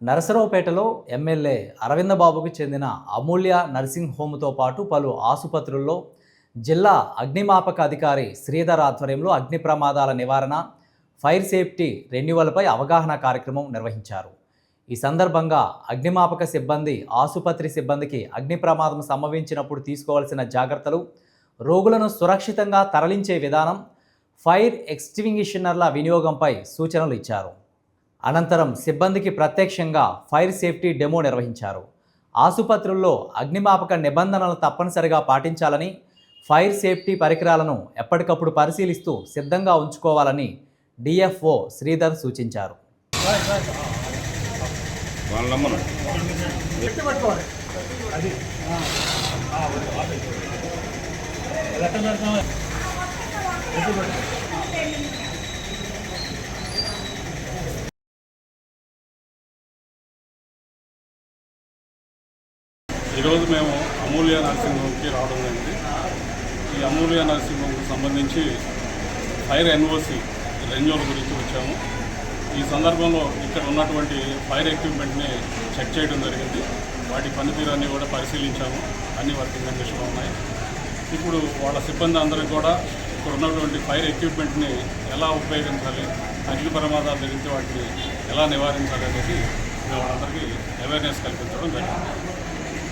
నరసరావుపేటలో MLA అరవిందబాబుకు చెందిన అమూల్య nursing హోమ్తో పాటు పలు ఆసుపత్రుల్లో జిల్లా అగ్నిమాపక అధికారి శ్రీధర్ ఆధ్వర్యంలో అగ్ని ప్రమాదాల నివారణ, ఫైర్ సేఫ్టీ రెన్యువల్పై అవగాహన కార్యక్రమం నిర్వహించారు. ఈ సందర్భంగా అగ్నిమాపక సిబ్బంది ఆసుపత్రి సిబ్బందికి అగ్ని ప్రమాదం సంభవించినప్పుడు తీసుకోవాల్సిన జాగ్రత్తలు, రోగులను సురక్షితంగా తరలించే విధానం, ఫైర్ ఎక్స్టింగ్విషనర్ల వినియోగంపై సూచనలు ఇచ్చారు. అనంతరం సిబ్బందికి ప్రత్యక్షంగా ఫైర్ సేఫ్టీ డెమో నిర్వహించారు. ఆసుపత్రుల్లో అగ్నిమాపక నిబంధనలు తప్పనిసరిగా పాటించాలని, ఫైర్ సేఫ్టీ పరికరాలను ఎప్పటికప్పుడు పరిశీలిస్తూ సిద్ధంగా ఉంచుకోవాలని డిఎఫ్ఓ శ్రీధర్ సూచించారు. ఈరోజు మేము అమూల్య నర్సింగ్ హోమ్కి రావడం జరిగింది. ఈ అమూల్య నర్సింగ్ హోమ్కి సంబంధించి ఫైర్ ఎన్ఓసి రెన్యువల్ గురించి వచ్చాము. ఈ సందర్భంలో ఇక్కడ ఉన్నటువంటి ఫైర్ ఎక్విప్మెంట్ని చెక్ చేయడం జరిగింది. వాటి పనితీరాన్ని కూడా పరిశీలించాము. అన్ని వర్కింగ్ కండిషన్లో ఉన్నాయి. ఇప్పుడు వాళ్ళ సిబ్బంది అందరికీ కూడా ఇక్కడ ఉన్నటువంటి ఫైర్ ఎక్విప్మెంట్ని ఎలా ఉపయోగించాలి, అగ్ని ప్రమాదాలు జరిగితే వాటిని ఎలా నివారించాలి అనేది వాళ్ళందరికీ అవేర్నెస్ కల్పించడం జరిగింది.